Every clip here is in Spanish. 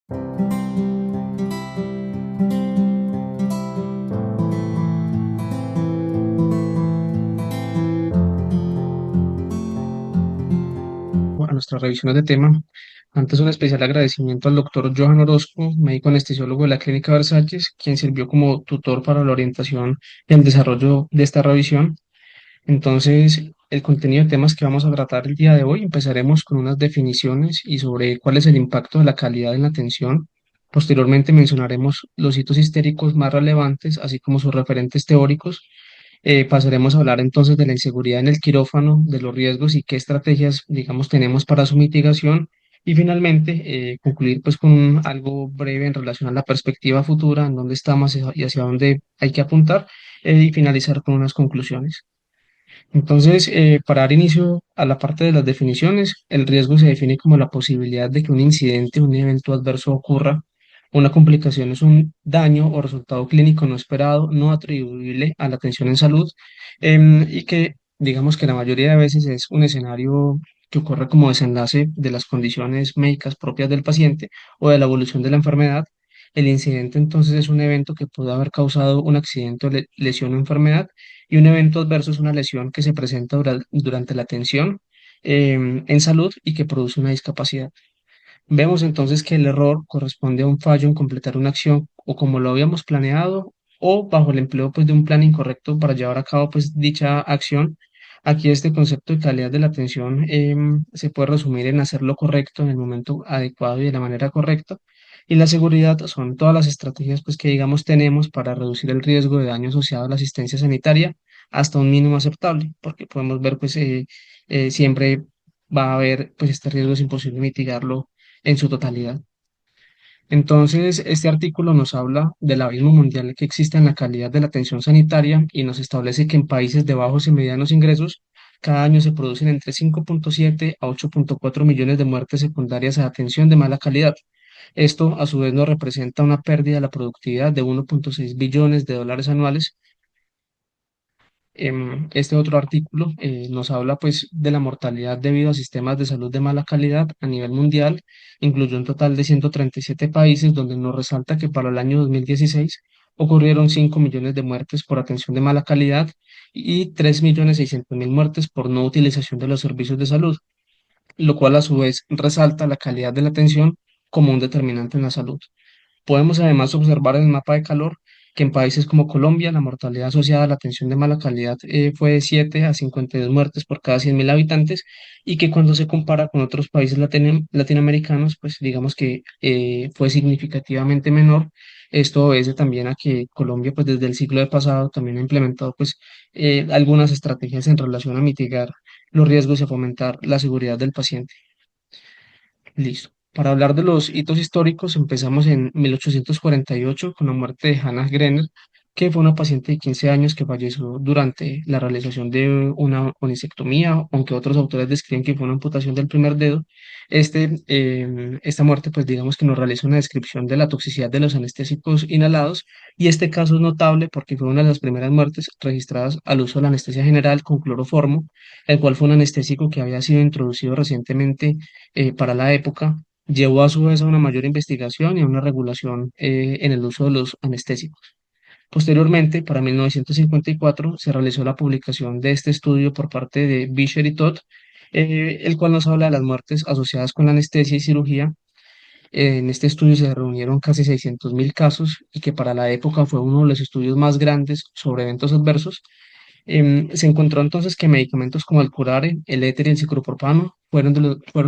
A nuestras revisiones de tema. Antes, un especial agradecimiento al doctor Johan Orozco, médico anestesiólogo de la Clínica Versalles, quien sirvió como tutor para la orientación y el desarrollo de esta revisión. Entonces, el contenido de temas que vamos a tratar el día de hoy, empezaremos con unas definiciones y sobre cuál es el impacto de la calidad en la atención. Posteriormente mencionaremos los hitos históricos más relevantes, así como sus referentes teóricos. Pasaremos a hablar entonces de la inseguridad en el quirófano, de los riesgos y qué estrategias, digamos, tenemos para su mitigación. Y finalmente, concluir pues con algo breve en relación a la perspectiva futura, en dónde estamos y hacia dónde hay que apuntar, y finalizar con unas conclusiones. Entonces, para dar inicio a la parte de las definiciones, el riesgo se define como la posibilidad de que un incidente, un evento adverso ocurra. Una complicación es un daño o resultado clínico no esperado, no atribuible a la atención en salud, y que digamos que la mayoría de veces es un escenario que ocurre como desenlace de las condiciones médicas propias del paciente o de la evolución de la enfermedad. El incidente entonces es un evento que pudo haber causado un accidente o lesión o enfermedad, y un evento adverso es una lesión que se presenta durante la atención en salud y que produce una discapacidad. Vemos entonces que el error corresponde a un fallo en completar una acción o como lo habíamos planeado o bajo el empleo pues, de un plan incorrecto para llevar a cabo pues, dicha acción. Aquí este concepto de calidad de la atención se puede resumir en hacer lo correcto en el momento adecuado y de la manera correcta. Y la seguridad son todas las estrategias pues, que digamos tenemos para reducir el riesgo de daño asociado a la asistencia sanitaria hasta un mínimo aceptable, porque podemos ver pues siempre va a haber pues este riesgo, es imposible mitigarlo en su totalidad. Entonces, este artículo nos habla del abismo mundial que existe en la calidad de la atención sanitaria y nos establece que en países de bajos y medianos ingresos, cada año se producen entre 5,7 a 8,4 millones de muertes secundarias a atención de mala calidad. Esto, a su vez, nos representa una pérdida de la productividad de 1,6 billones de dólares anuales. Este otro artículo nos habla pues de la mortalidad debido a sistemas de salud de mala calidad a nivel mundial. Incluyó un total de 137 países, donde nos resalta que para el año 2016 ocurrieron 5 millones de muertes por atención de mala calidad y 3.600.000 muertes por no utilización de los servicios de salud, lo cual a su vez resalta la calidad de la atención como un determinante en la salud. Podemos además observar en el mapa de calor que en países como Colombia la mortalidad asociada a la atención de mala calidad fue de 7 a 52 muertes por cada 100.000 habitantes, y que cuando se compara con otros países latinoamericanos, pues digamos que fue significativamente menor. Esto obedece también a que Colombia pues desde el siglo de pasado también ha implementado pues algunas estrategias en relación a mitigar los riesgos y a fomentar la seguridad del paciente. Listo. Para hablar de los hitos históricos, empezamos en 1848 con la muerte de Hannah Grenner, que fue una paciente de 15 años que falleció durante la realización de una onicectomía, aunque otros autores describen que fue una amputación del primer dedo. Esta muerte, pues digamos que nos realiza una descripción de la toxicidad de los anestésicos inhalados, y este caso es notable porque fue una de las primeras muertes registradas al uso de la anestesia general con cloroformo, el cual fue un anestésico que había sido introducido recientemente para la época. Llevó a su vez a una mayor investigación y a una regulación en el uso de los anestésicos. Posteriormente, para 1954, se realizó la publicación de este estudio por parte de Bisher y Todd, el cual nos habla de las muertes asociadas con la anestesia y cirugía. En este estudio se reunieron casi 600.000 casos, y que para la época fue uno de los estudios más grandes sobre eventos adversos. Se encontró entonces que medicamentos como el curare, el éter y el ciclopropano fueron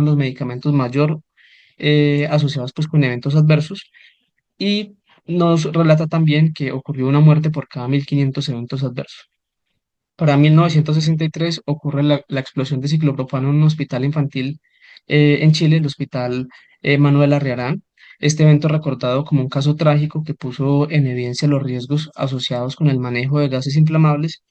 los medicamentos mayor asociados pues con eventos adversos, y nos relata también que ocurrió una muerte por cada 1.500 eventos adversos. Para 1963 ocurre la explosión de ciclopropano en un hospital infantil en Chile, el Hospital Manuel Arriarán. Este evento recordado como un caso trágico que puso en evidencia los riesgos asociados con el manejo de gases inflamables.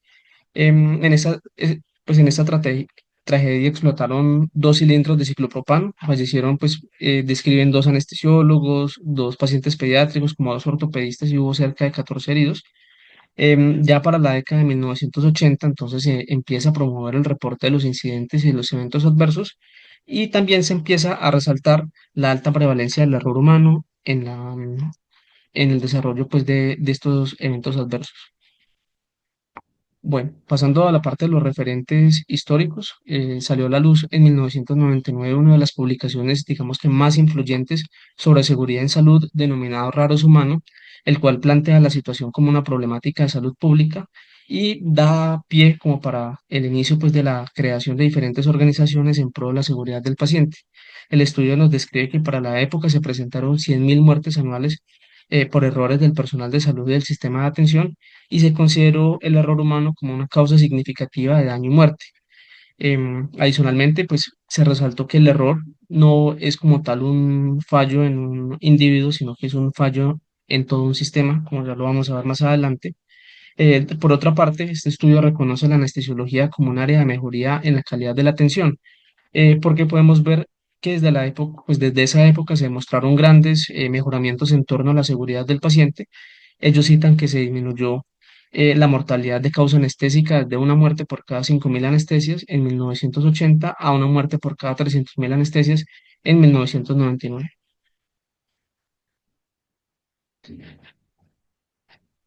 Pues en esta tragedia explotaron 2 cilindros de ciclopropano. Fallecieron, pues, describen 2 anestesiólogos, 2 pacientes pediátricos, como 2 ortopedistas, y hubo cerca de 14 heridos. Ya para la década de 1980, entonces se empieza a promover el reporte de los incidentes y de los eventos adversos, y también se empieza a resaltar la alta prevalencia del error humano en el desarrollo pues de estos eventos adversos. Bueno, pasando a la parte de los referentes históricos, salió a la luz en 1999 una de las publicaciones, digamos que más influyentes sobre seguridad en salud, denominado Raros Humano, el cual plantea la situación como una problemática de salud pública y da pie como para el inicio pues de la creación de diferentes organizaciones en pro de la seguridad del paciente. El estudio nos describe que para la época se presentaron 100.000 muertes anuales por errores del personal de salud y del sistema de atención y se consideró el error humano como una causa significativa de daño y muerte. Adicionalmente, pues se resaltó que el error no es como tal un fallo en un individuo, sino que es un fallo en todo un sistema, como ya lo vamos a ver más adelante. Por otra parte, este estudio reconoce la anestesiología como un área de mejoría en la calidad de la atención, porque podemos ver que desde la época, pues desde esa época se demostraron grandes mejoramientos en torno a la seguridad del paciente. Ellos citan que se disminuyó la mortalidad de causa anestésica de una muerte por cada 5.000 anestesias en 1980 a una muerte por cada 300.000 anestesias en 1999.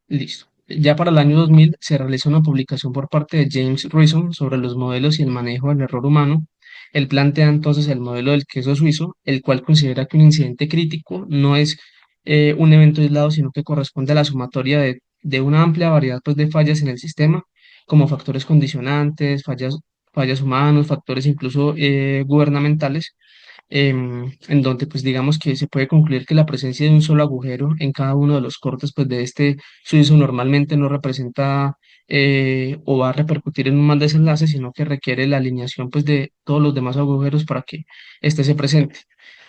Listo. Ya para el año 2000 se realizó una publicación por parte de James Reason sobre los modelos y el manejo del error humano. Él plantea entonces el modelo del queso suizo, el cual considera que un incidente crítico no es un evento aislado, sino que corresponde a la sumatoria de una amplia variedad pues, de fallas en el sistema, como factores condicionantes, fallas humanos, factores incluso gubernamentales, en donde pues digamos que se puede concluir que la presencia de un solo agujero en cada uno de los cortes pues de este suizo normalmente no representa o va a repercutir en un mal desenlace, sino que requiere la alineación pues de todos los demás agujeros para que éste se presente.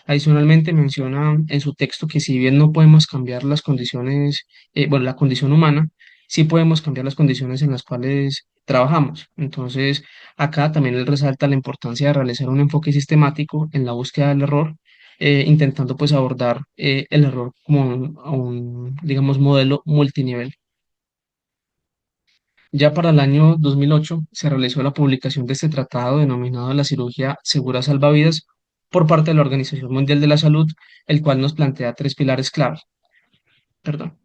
Adicionalmente menciona en su texto que si bien no podemos cambiar las condiciones, bueno, la condición humana, sí podemos cambiar las condiciones en las cuales trabajamos. Entonces, acá también él resalta la importancia de realizar un enfoque sistemático en la búsqueda del error, intentando pues abordar el error como digamos, modelo multinivel. Ya para el año 2008 se realizó la publicación de este tratado denominado la cirugía segura salvavidas por parte de la Organización Mundial de la Salud, el cual nos plantea tres pilares clave. Perdón.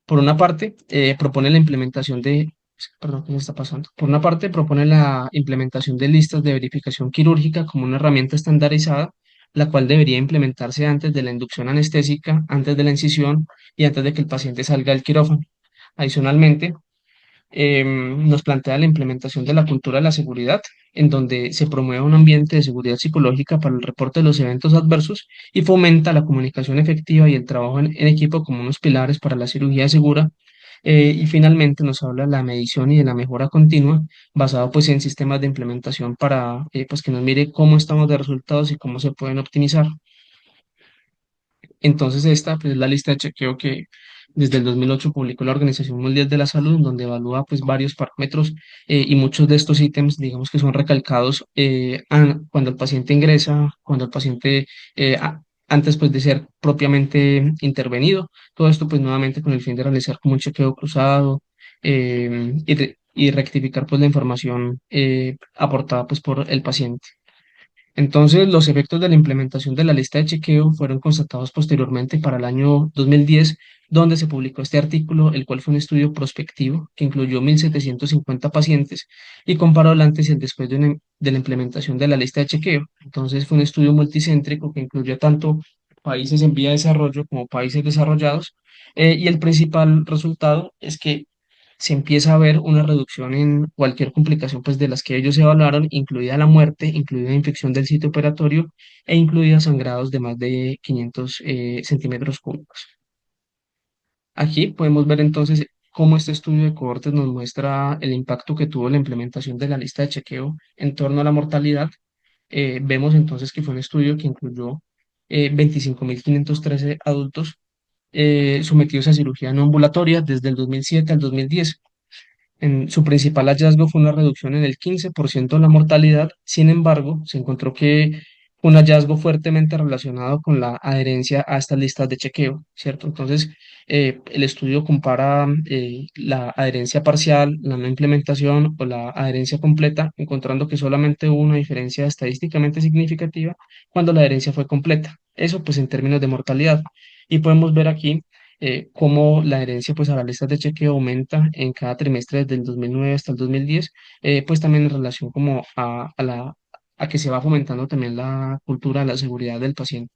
Por una parte, propone la implementación de, perdón, ¿qué me está pasando? Por una parte, propone la implementación de listas de verificación quirúrgica como una herramienta estandarizada, la cual debería implementarse antes de la inducción anestésica, antes de la incisión y antes de que el paciente salga del quirófano. Adicionalmente, nos plantea la implementación de la cultura de la seguridad, en donde se promueve un ambiente de seguridad psicológica para el reporte de los eventos adversos y fomenta la comunicación efectiva y el trabajo en equipo como unos pilares para la cirugía segura. Y finalmente nos habla de la medición y de la mejora continua, basado pues en sistemas de implementación para pues que nos mire cómo estamos de resultados y cómo se pueden optimizar. Entonces, esta pues, es la lista de chequeo que desde el 2008 publicó la Organización Mundial de la Salud, donde evalúa pues, varios parámetros y muchos de estos ítems, digamos que son recalcados cuando el paciente ingresa, cuando el paciente, antes pues, de ser propiamente intervenido. Todo esto, pues, nuevamente con el fin de realizar como un chequeo cruzado y rectificar pues, la información aportada pues, por el paciente. Entonces, los efectos de la implementación de la lista de chequeo fueron constatados posteriormente para el año 2010, donde se publicó este artículo, el cual fue un estudio prospectivo que incluyó 1.750 pacientes y comparó el antes y el después de la implementación de la lista de chequeo. Entonces, fue un estudio multicéntrico que incluyó tanto países en vía de desarrollo como países desarrollados, y el principal resultado es que se empieza a ver una reducción en cualquier complicación pues, de las que ellos evaluaron, incluida la muerte, incluida infección del sitio operatorio e incluida sangrados de más de 500 centímetros cúbicos. Aquí podemos ver entonces cómo este estudio de cohortes nos muestra el impacto que tuvo la implementación de la lista de chequeo en torno a la mortalidad. Vemos entonces que fue un estudio que incluyó 25.513 adultos sometidos a cirugía no ambulatoria desde el 2007 al 2010. Su principal hallazgo fue una reducción en el 15% de la mortalidad. Sin embargo, se encontró que fue un hallazgo fuertemente relacionado con la adherencia a estas listas de chequeo, ¿cierto? Entonces, el estudio compara la adherencia parcial, la no implementación o la adherencia completa, encontrando que solamente hubo una diferencia estadísticamente significativa cuando la adherencia fue completa. Eso, pues, en términos de mortalidad. Y podemos ver aquí cómo la herencia pues, a las listas de chequeo aumenta en cada trimestre desde el 2009 hasta el 2010, pues también en relación como a que se va fomentando también la cultura de la seguridad del paciente.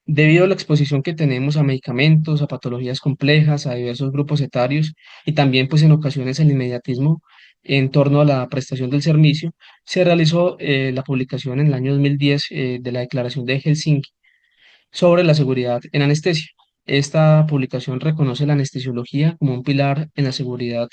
Debido a la exposición que tenemos a medicamentos, a patologías complejas, a diversos grupos etarios y también pues en ocasiones el inmediatismo en torno a la prestación del servicio, se realizó la publicación en el año 2010 de la Declaración de Helsinki sobre la seguridad en anestesia. Esta publicación reconoce la anestesiología como un pilar en la seguridad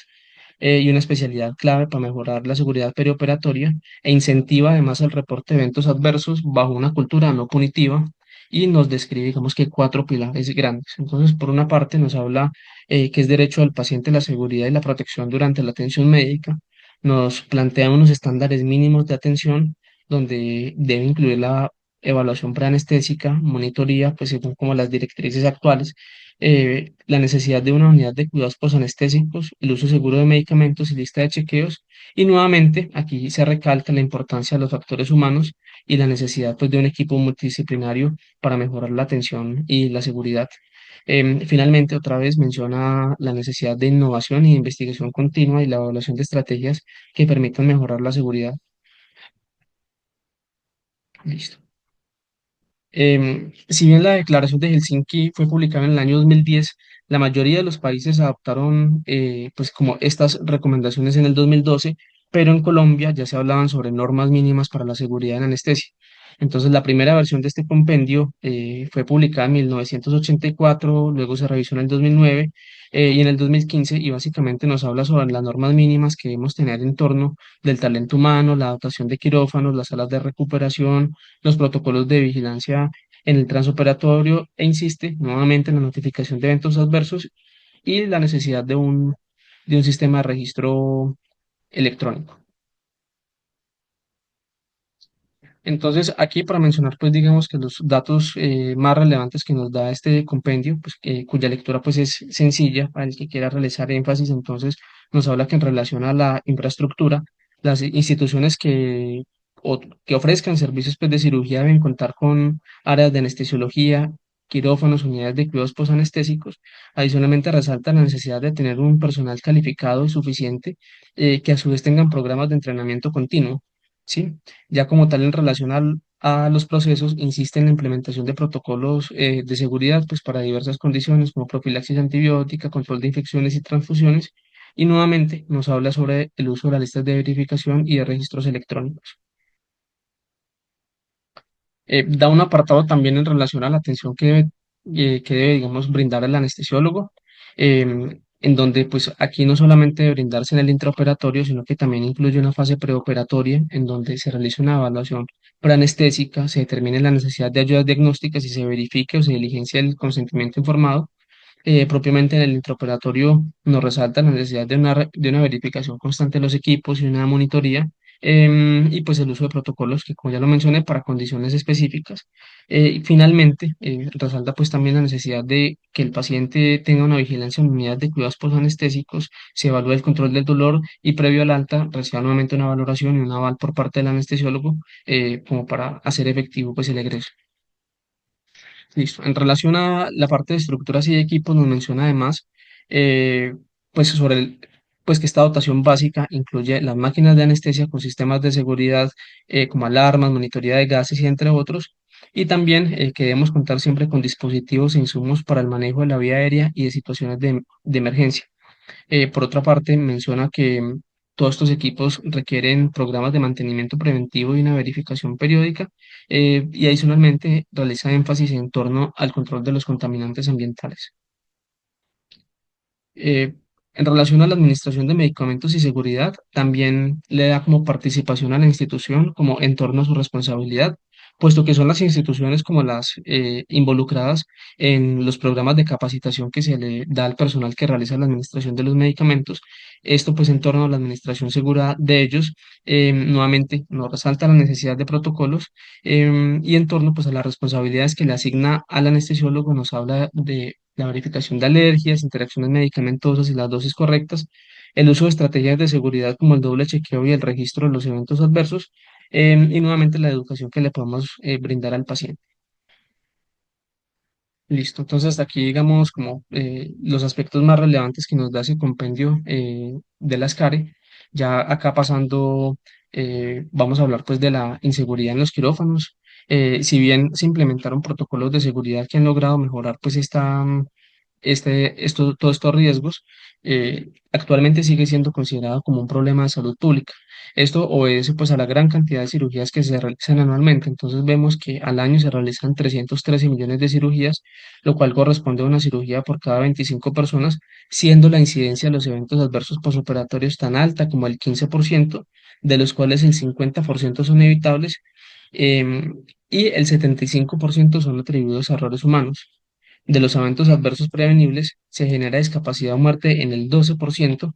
y una especialidad clave para mejorar la seguridad perioperatoria e incentiva además el reporte de eventos adversos bajo una cultura no punitiva y nos describe, digamos que cuatro pilares grandes. Entonces, por una parte, nos habla que es derecho del paciente la seguridad y la protección durante la atención médica. Nos plantea unos estándares mínimos de atención donde debe incluir la evaluación preanestésica, monitoría, pues según como las directrices actuales, la necesidad de una unidad de cuidados posanestésicos, el uso seguro de medicamentos y lista de chequeos. Y nuevamente, aquí se recalca la importancia de los factores humanos y la necesidad pues, de un equipo multidisciplinario para mejorar la atención y la seguridad. Finalmente, otra vez menciona la necesidad de innovación y investigación continua y la evaluación de estrategias que permitan mejorar la seguridad. Listo. Si bien la Declaración de Helsinki fue publicada en el año 2010, la mayoría de los países adoptaron pues como estas recomendaciones en el 2012, pero en Colombia ya se hablaban sobre normas mínimas para la seguridad en anestesia. Entonces, la primera versión de este compendio fue publicada en 1984, luego se revisó en el 2009 y en el 2015 y básicamente nos habla sobre las normas mínimas que debemos tener en torno del talento humano, la dotación de quirófanos, las salas de recuperación, los protocolos de vigilancia en el transoperatorio e insiste nuevamente en la notificación de eventos adversos y la necesidad de un sistema de registro electrónico. Entonces, aquí para mencionar, pues digamos que los datos más relevantes que nos da este compendio, pues cuya lectura pues es sencilla para el que quiera realizar énfasis, entonces nos habla que en relación a la infraestructura, las instituciones que ofrezcan servicios pues, de cirugía deben contar con áreas de anestesiología, quirófanos, unidades de cuidados posanestésicos. Adicionalmente resalta la necesidad de tener un personal calificado y suficiente que a su vez tengan programas de entrenamiento continuo. ¿Sí? Ya como tal, en relación a los procesos, insiste en la implementación de protocolos de seguridad pues, para diversas condiciones como profilaxis antibiótica, control de infecciones y transfusiones. Y nuevamente nos habla sobre el uso de las listas de verificación y de registros electrónicos. Da un apartado también en relación a la atención que debe, digamos, brindar el anestesiólogo, en donde pues aquí no solamente debe brindarse en el intraoperatorio, sino que también incluye una fase preoperatoria en donde se realiza una evaluación preanestésica, se determine la necesidad de ayudas diagnósticas y se verifique o se diligencia el consentimiento informado. Propiamente en el intraoperatorio nos resalta la necesidad de una verificación constante de los equipos y una monitoría, y pues el uso de protocolos que como ya lo mencioné para condiciones específicas. Y finalmente resalta pues también la necesidad de que el paciente tenga una vigilancia en unidades de cuidados posanestésicos, se evalúe el control del dolor y previo al alta reciba nuevamente una valoración y un aval por parte del anestesiólogo como para hacer efectivo pues el egreso. Listo. En relación a la parte de estructuras y equipos, nos menciona además, eh, pues sobre pues que esta dotación básica incluye las máquinas de anestesia con sistemas de seguridad como alarmas, monitoría de gases y entre otros, y también que debemos contar siempre con dispositivos e insumos para el manejo de la vía aérea y de situaciones de emergencia. Por otra parte, menciona que todos estos equipos requieren programas de mantenimiento preventivo y una verificación periódica, y adicionalmente realiza énfasis en torno al control de los contaminantes ambientales. Eh, en relación a la administración de medicamentos y seguridad, también le da como participación a la institución como en torno a su responsabilidad, puesto que son las instituciones como las involucradas en los programas de capacitación que se le da al personal que realiza la administración de los medicamentos. Esto pues en torno a la administración segura de ellos, nuevamente nos resalta la necesidad de protocolos, y en torno pues a las responsabilidades que le asigna al anestesiólogo, nos habla de la verificación de alergias, interacciones medicamentosas y las dosis correctas, el uso de estrategias de seguridad como el doble chequeo y el registro de los eventos adversos, y nuevamente la educación que le podemos brindar al paciente. Listo, entonces hasta aquí digamos como los aspectos más relevantes que nos da ese compendio de la SCARE. Ya acá pasando, vamos a hablar pues de la inseguridad en los quirófanos. Si bien se implementaron protocolos de seguridad que han logrado mejorar pues todos estos riesgos, actualmente sigue siendo considerado como un problema de salud pública. Esto obedece pues a la gran cantidad de cirugías que se realizan anualmente. Entonces vemos que al año se realizan 313 millones de cirugías, lo cual corresponde a una cirugía por cada 25 personas, siendo la incidencia de los eventos adversos posoperatorios tan alta como el 15%, de los cuales el 50% son evitables, y el 75% son atribuidos a errores humanos. De los eventos adversos prevenibles se genera discapacidad o muerte en el 12%,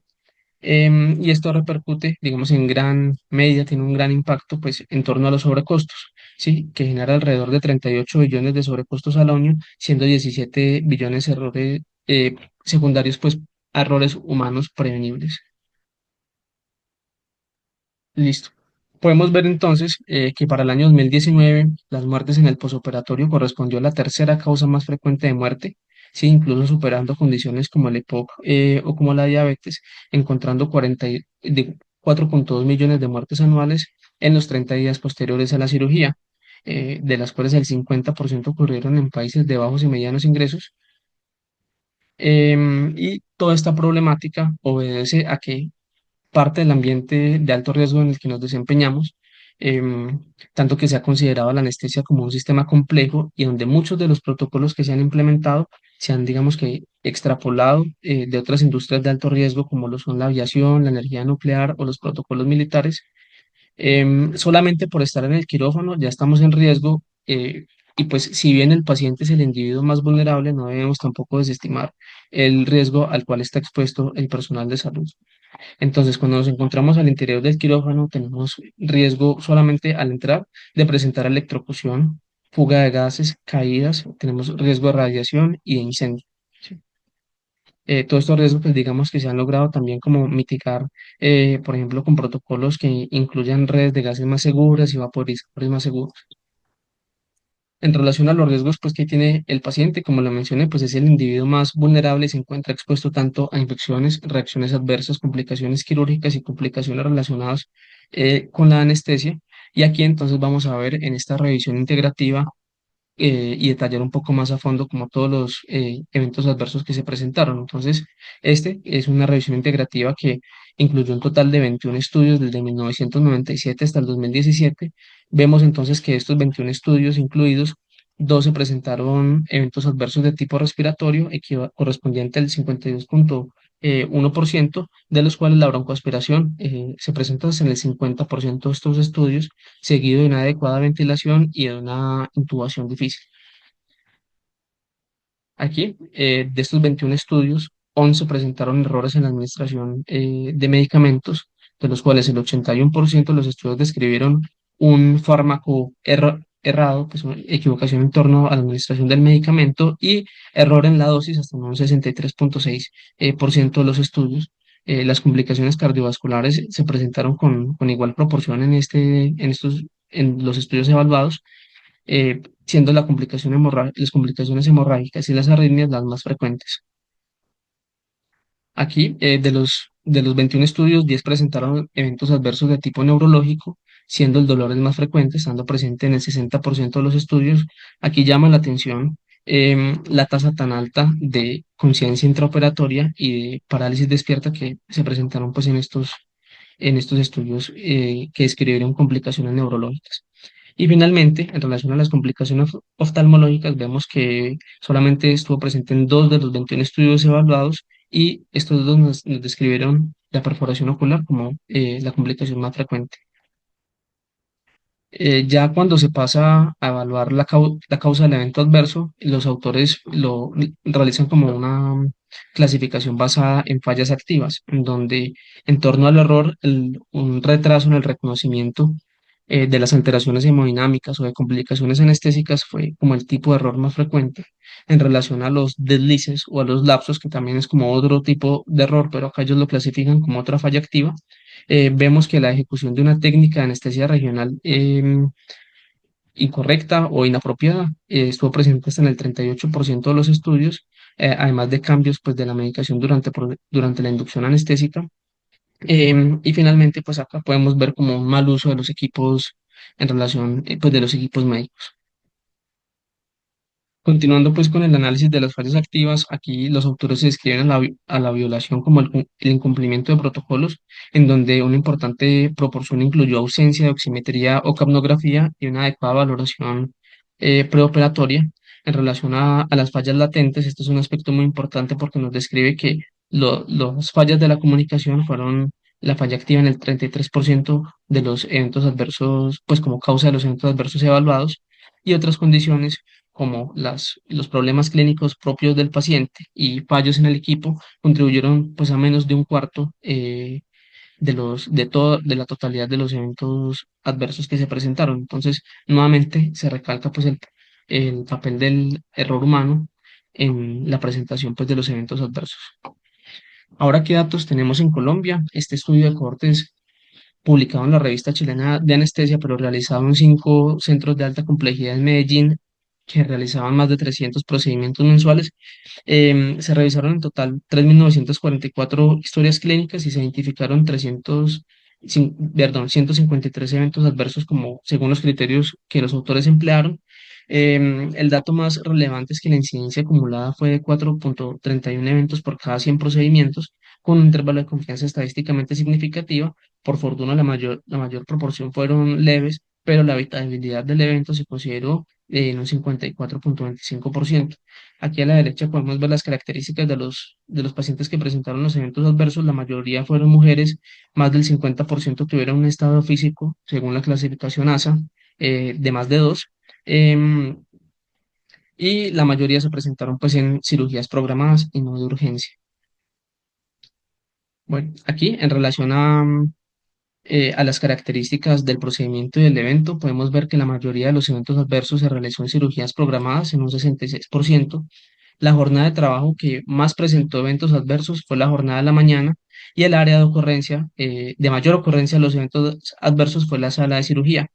y esto repercute, digamos, en gran medida, tiene un gran impacto, pues, en torno a los sobrecostos, ¿sí? Que genera alrededor de 38 billones de sobrecostos al año, siendo 17 billones errores secundarios, pues, a errores humanos prevenibles. Listo. Podemos ver entonces que para el año 2019 las muertes en el posoperatorio correspondió a la tercera causa más frecuente de muerte, sí, incluso superando condiciones como el EPOC o como la diabetes, encontrando 4,2 millones de muertes anuales en los 30 días posteriores a la cirugía, de las cuales el 50% ocurrieron en países de bajos y medianos ingresos. Y toda esta problemática obedece a que parte del ambiente de alto riesgo en el que nos desempeñamos, tanto que se ha considerado la anestesia como un sistema complejo y donde muchos de los protocolos que se han implementado se han, digamos que, extrapolado de otras industrias de alto riesgo como lo son la aviación, la energía nuclear o los protocolos militares. Solamente por estar en el quirófano ya estamos en riesgo, y pues si bien el paciente es el individuo más vulnerable, no debemos tampoco desestimar el riesgo al cual está expuesto el personal de salud. Entonces, cuando nos encontramos al interior del quirófano, tenemos riesgo solamente al entrar de presentar electrocución, fuga de gases, caídas, tenemos riesgo de radiación y de incendio. ¿Sí? Todos estos riesgos, pues digamos que se han logrado también como mitigar, por ejemplo, con protocolos que incluyan redes de gases más seguras y vaporizadores más seguros. En relación a los riesgos pues, que tiene el paciente, como lo mencioné, pues es el individuo más vulnerable y se encuentra expuesto tanto a infecciones, reacciones adversas, complicaciones quirúrgicas y complicaciones relacionadas con la anestesia. Y aquí entonces vamos a ver en esta revisión integrativa y detallar un poco más a fondo como todos los eventos adversos que se presentaron. Entonces, este es una revisión integrativa que incluyó un total de 21 estudios desde 1997 hasta el 2017. Vemos entonces que estos 21 estudios incluidos, 12 presentaron eventos adversos de tipo respiratorio, correspondiente al 52,1%, de los cuales la broncoaspiración se presenta en el 50% de estos estudios, seguido de una adecuada ventilación y de una intubación difícil. Aquí, de estos 21 estudios, 11 presentaron errores en la administración de medicamentos, de los cuales el 81% de los estudios describieron un fármaco errado, pues una equivocación en torno a la administración del medicamento y error en la dosis hasta un 63,6% de los estudios. Las complicaciones cardiovasculares se presentaron con igual proporción en los estudios evaluados, siendo las complicaciones hemorrágicas y las arritmias las más frecuentes. Aquí, de los 21 estudios, 10 presentaron eventos adversos de tipo neurológico, siendo el dolor el más frecuente, estando presente en el 60% de los estudios. Aquí llama la atención la tasa tan alta de conciencia intraoperatoria y de parálisis despierta que se presentaron pues, en estos estudios que describieron complicaciones neurológicas. Y finalmente, en relación a las complicaciones oftalmológicas, vemos que solamente estuvo presente en 2 de los 21 estudios evaluados y estos dos nos describieron la perforación ocular como la complicación más frecuente. Ya cuando se pasa a evaluar la causa del evento adverso, los autores lo realizan como una clasificación basada en fallas activas, en donde en torno al error, un retraso en el reconocimiento de las alteraciones hemodinámicas o de complicaciones anestésicas fue como el tipo de error más frecuente en relación a los deslices o a los lapsos, que también es como otro tipo de error, pero acá ellos lo clasifican como otra falla activa. Vemos que la ejecución de una técnica de anestesia regional incorrecta o inapropiada. Estuvo presente hasta en el 38% de los estudios, además de cambios pues, de la medicación durante la inducción anestésica. Y finalmente, pues acá podemos ver como un mal uso de los equipos en relación, pues de los equipos médicos. Continuando pues con el análisis de las fallas activas, aquí los autores se describen a la violación como el incumplimiento de protocolos, en donde una importante proporción incluyó ausencia de oximetría o capnografía y una adecuada valoración preoperatoria. En relación a las fallas latentes, este es un aspecto muy importante porque nos describe que las fallas de la comunicación fueron la falla activa en el 33% de los eventos adversos, pues como causa de los eventos adversos evaluados, y otras condiciones como los problemas clínicos propios del paciente y fallos en el equipo contribuyeron pues a menos de un cuarto de la totalidad de los eventos adversos que se presentaron. Entonces, nuevamente se recalca pues el papel del error humano en la presentación pues de los eventos adversos. Ahora, ¿qué datos tenemos en Colombia? Este estudio de cohortes publicado en la revista chilena de anestesia, pero realizado en 5 centros de alta complejidad en Medellín, que realizaban más de 300 procedimientos mensuales. Se revisaron en total 3.944 historias clínicas y se identificaron 153 eventos adversos como según los criterios que los autores emplearon. El dato más relevante es que la incidencia acumulada fue de 4,31 eventos por cada 100 procedimientos, con un intervalo de confianza estadísticamente significativa. Por fortuna, la mayor proporción fueron leves, pero la habitabilidad del evento se consideró en un 54,25%. Aquí a la derecha podemos ver las características de los pacientes que presentaron los eventos adversos. La mayoría fueron mujeres, más del 50% tuvieron un estado físico, según la clasificación ASA, de más de 2. Y la mayoría se presentaron pues en cirugías programadas y no de urgencia. Bueno, aquí en relación a las características del procedimiento y del evento, podemos ver que la mayoría de los eventos adversos se realizó en cirugías programadas en un 66%. La jornada de trabajo que más presentó eventos adversos fue la jornada de la mañana, y el área de ocurrencia, de mayor ocurrencia de los eventos adversos, fue la sala de cirugía,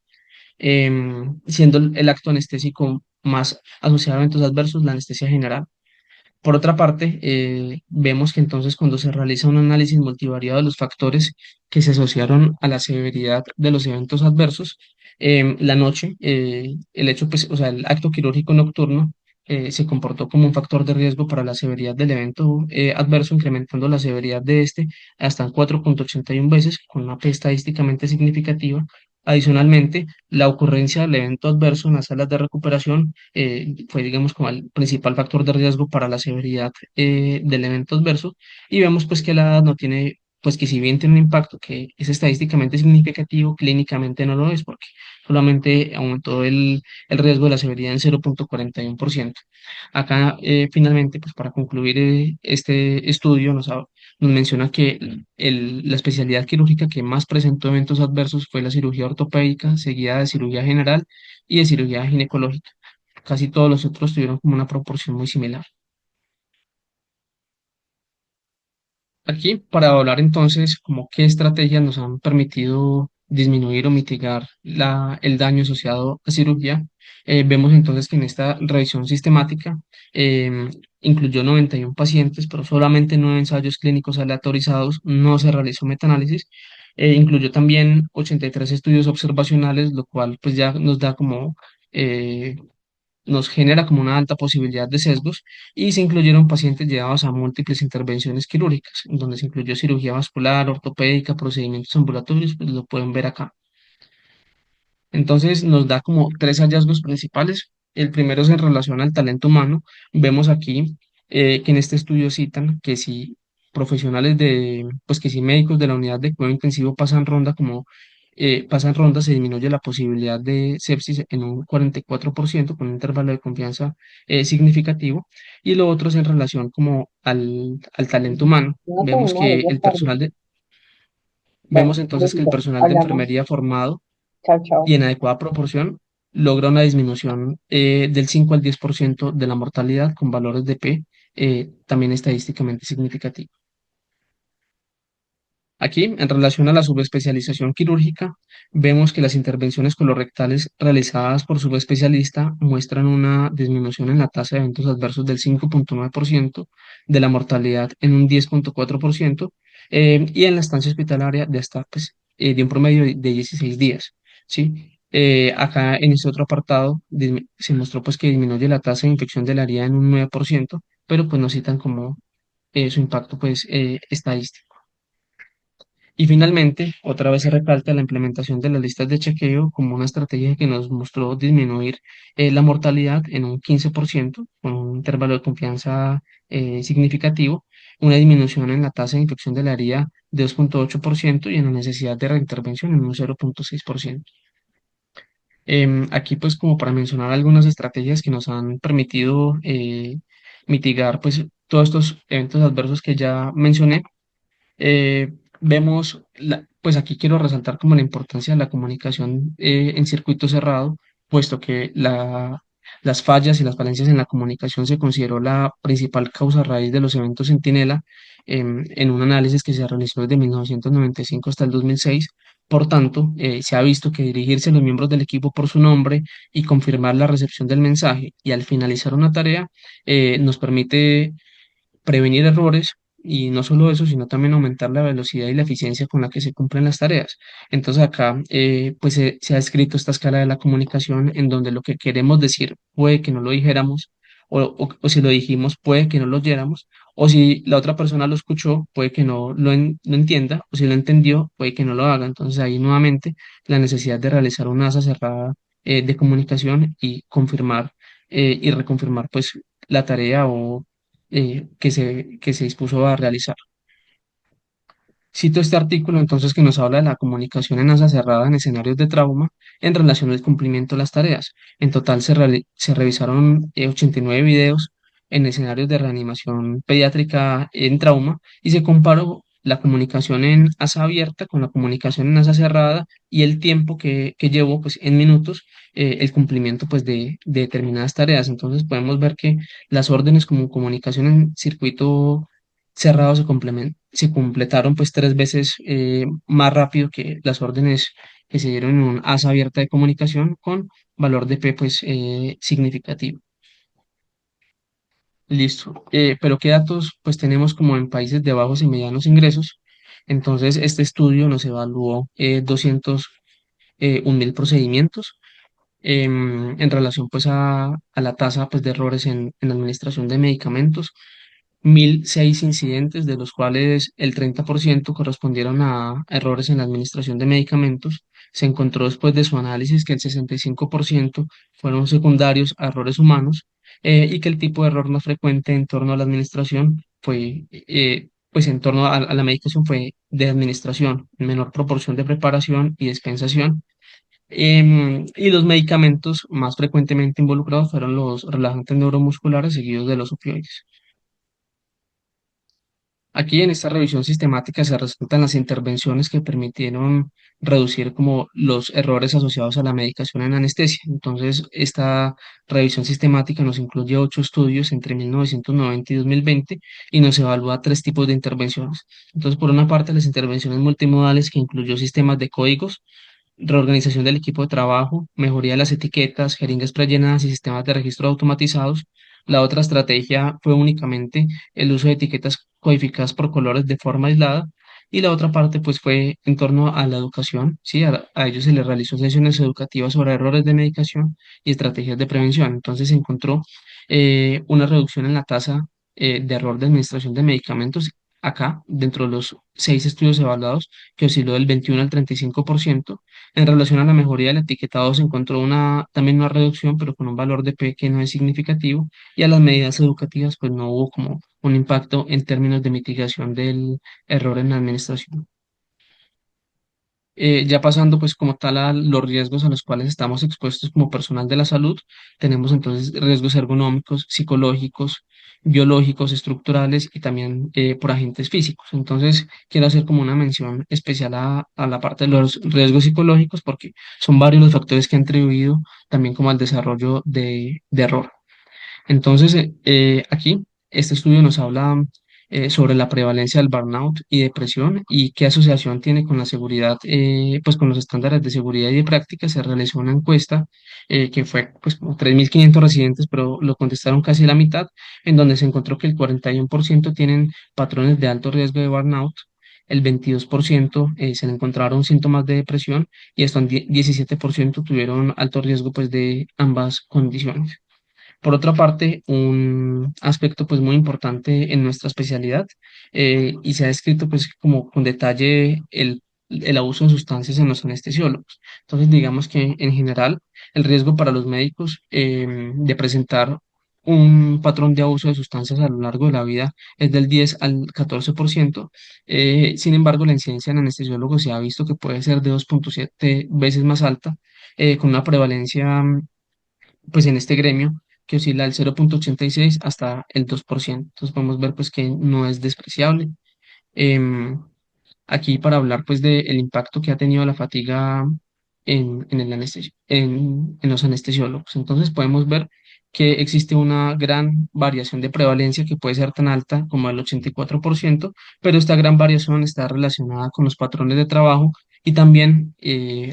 siendo el acto anestésico más asociado a eventos adversos la anestesia general. Por otra parte, vemos que entonces cuando se realiza un análisis multivariado de los factores que se asociaron a la severidad de los eventos adversos, la noche, el hecho, pues, o sea, el acto quirúrgico nocturno se comportó como un factor de riesgo para la severidad del evento adverso, incrementando la severidad de este hasta en 4,81 veces, con una P estadísticamente significativa. Adicionalmente, la ocurrencia del evento adverso en las salas de recuperación fue, digamos, como el principal factor de riesgo para la severidad del evento adverso. Y vemos pues que la edad no tiene, pues que si bien tiene un impacto que es estadísticamente significativo, clínicamente no lo es, porque solamente aumentó el riesgo de la severidad en 0,41%. Acá, finalmente, pues para concluir este estudio, nos menciona que la especialidad quirúrgica que más presentó eventos adversos fue la cirugía ortopédica, seguida de cirugía general y de cirugía ginecológica. Casi todos los otros tuvieron como una proporción muy similar. Aquí, para hablar entonces, como qué estrategias nos han permitido disminuir o mitigar el daño asociado a cirugía, vemos entonces que en esta revisión sistemática incluyó 91 pacientes, pero solamente 9 ensayos clínicos aleatorizados, no se realizó metaanálisis. Incluyó también 83 estudios observacionales, lo cual pues ya eh, nos genera como una alta posibilidad de sesgos, y se incluyeron pacientes llevados a múltiples intervenciones quirúrgicas, en donde se incluyó cirugía vascular, ortopédica, procedimientos ambulatorios, pues lo pueden ver acá. Entonces nos da como tres hallazgos principales. El primero es en relación al talento humano. Vemos aquí que en este estudio citan que si pues que si médicos de la unidad de cuidado intensivo pasan ronda, se disminuye la posibilidad de sepsis en un 44%, con un intervalo de confianza significativo. Y lo otro es en relación como al talento humano. No tenemos ellos para... Vemos Bueno, entonces que el besito. personal de Hablamos. enfermería formado Chao, y chao. en adecuada proporción logra una disminución del 5 al 10% de la mortalidad, con valores de P también estadísticamente significativos. Aquí, en relación a la subespecialización quirúrgica, vemos que las intervenciones colorectales realizadas por subespecialista muestran una disminución en la tasa de eventos adversos del 5,9%, de la mortalidad en un 10,4%, y en la estancia hospitalaria de hasta pues, de un promedio de 16 días. ¿Sí? Acá en este otro apartado se mostró pues, que disminuye la tasa de infección de la herida en un 9%, pero pues no citan como su impacto pues, estadístico. Y finalmente, otra vez se recalca la implementación de las listas de chequeo como una estrategia que nos mostró disminuir la mortalidad en un 15%, con un intervalo de confianza significativo, una disminución en la tasa de infección de la herida de 2,8% y en la necesidad de reintervención en un 0,6%. Aquí, pues, como para mencionar algunas estrategias que nos han permitido mitigar, pues, todos estos eventos adversos que ya mencioné. Vemos, pues aquí quiero resaltar como la importancia de la comunicación en circuito cerrado, puesto que las fallas y las falencias en la comunicación se consideró la principal causa raíz de los eventos Centinela en un análisis que se realizó desde 1995 hasta el 2006. Por tanto, se ha visto que dirigirse a los miembros del equipo por su nombre y confirmar la recepción del mensaje y al finalizar una tarea nos permite prevenir errores y no solo eso, sino también aumentar la velocidad y la eficiencia con la que se cumplen las tareas. Entonces acá pues se ha escrito esta escala de la comunicación en donde lo que queremos decir puede que no lo dijéramos o si lo dijimos puede que no lo oyéramos o si la otra persona lo escuchó puede que no lo entienda o si lo entendió puede que no lo haga. Entonces ahí nuevamente la necesidad de realizar una asa cerrada de comunicación y confirmar y reconfirmar pues la tarea o que se dispuso a realizar. Cito este artículo entonces que nos habla de la comunicación en asa cerrada en escenarios de trauma en relación al cumplimiento de las tareas. En total se revisaron 89 videos en escenarios de reanimación pediátrica en trauma y se comparó la comunicación en asa abierta con la comunicación en asa cerrada y el tiempo que llevó pues, en minutos el cumplimiento pues, de determinadas tareas. Entonces podemos ver que las órdenes como comunicación en circuito cerrado se completaron pues 3 veces más rápido que las órdenes que se dieron en un asa abierta de comunicación con valor de P pues significativo. Listo. Pero ¿qué datos pues tenemos como en países de bajos y medianos ingresos? Entonces este estudio nos evaluó 201.000 procedimientos en relación pues a la tasa pues de errores en la administración de medicamentos. 1.006 incidentes, de los cuales el 30% correspondieron a errores en la administración de medicamentos. Se encontró después de su análisis que el 65% fueron secundarios a errores humanos y que el tipo de error más frecuente en torno a la administración fue, pues en torno a la medicación fue de administración, en menor proporción de preparación y dispensación. Y los medicamentos más frecuentemente involucrados fueron los relajantes neuromusculares seguidos de los opioides. Aquí en esta revisión sistemática se resaltan las intervenciones que permitieron reducir como los errores asociados a la medicación en anestesia. Entonces, esta revisión sistemática nos incluye 8 estudios entre 1990 y 2020 y nos evalúa 3 tipos de intervenciones. Entonces, por una parte, las intervenciones multimodales que incluyó sistemas de códigos, reorganización del equipo de trabajo, mejoría de las etiquetas, jeringas prellenadas y sistemas de registro automatizados. La otra estrategia fue únicamente el uso de etiquetas codificadas por colores de forma aislada. Y la otra parte pues fue en torno a la educación, ¿sí? A ellos se les realizó sesiones educativas sobre errores de medicación y estrategias de prevención. Entonces se encontró una reducción en la tasa de error de administración de medicamentos acá, dentro de los 6 estudios evaluados, que osciló del 21 al 35%. En relación a la mejoría del etiquetado se encontró también una reducción, pero con un valor de P que no es significativo, y a las medidas educativas pues no hubo como un impacto en términos de mitigación del error en la administración. Ya pasando pues como tal a los riesgos a los cuales estamos expuestos como personal de la salud, tenemos entonces riesgos ergonómicos, psicológicos, biológicos, estructurales y también por agentes físicos. Entonces quiero hacer como una mención especial a la parte de los riesgos psicológicos porque son varios los factores que han contribuido también como al desarrollo de error. Entonces, aquí, este estudio nos habla sobre la prevalencia del burnout y depresión y qué asociación tiene con la seguridad, pues con los estándares de seguridad y de práctica. Se realizó una encuesta que fue pues como 3.500 residentes, pero lo contestaron casi la mitad, en donde se encontró que el 41% tienen patrones de alto riesgo de burnout. El 22% se le encontraron síntomas de depresión y hasta un 17% tuvieron alto riesgo pues de ambas condiciones. Por otra parte, un aspecto pues muy importante en nuestra especialidad, y se ha descrito pues como con detalle el abuso de sustancias en los anestesiólogos. Entonces, digamos que en general el riesgo para los médicos de presentar un patrón de abuso de sustancias a lo largo de la vida es del 10 al 14%. Sin embargo, la incidencia en anestesiólogos se ha visto que puede ser de 2,7 veces más alta, con una prevalencia pues en este gremio que oscila del 0,86 hasta el 2%. Entonces podemos ver pues que no es despreciable. Em, Aquí para hablar pues del impacto que ha tenido la fatiga en los anestesiólogos. Entonces podemos ver que existe una gran variación de prevalencia que puede ser tan alta como el 84%, pero esta gran variación está relacionada con los patrones de trabajo y también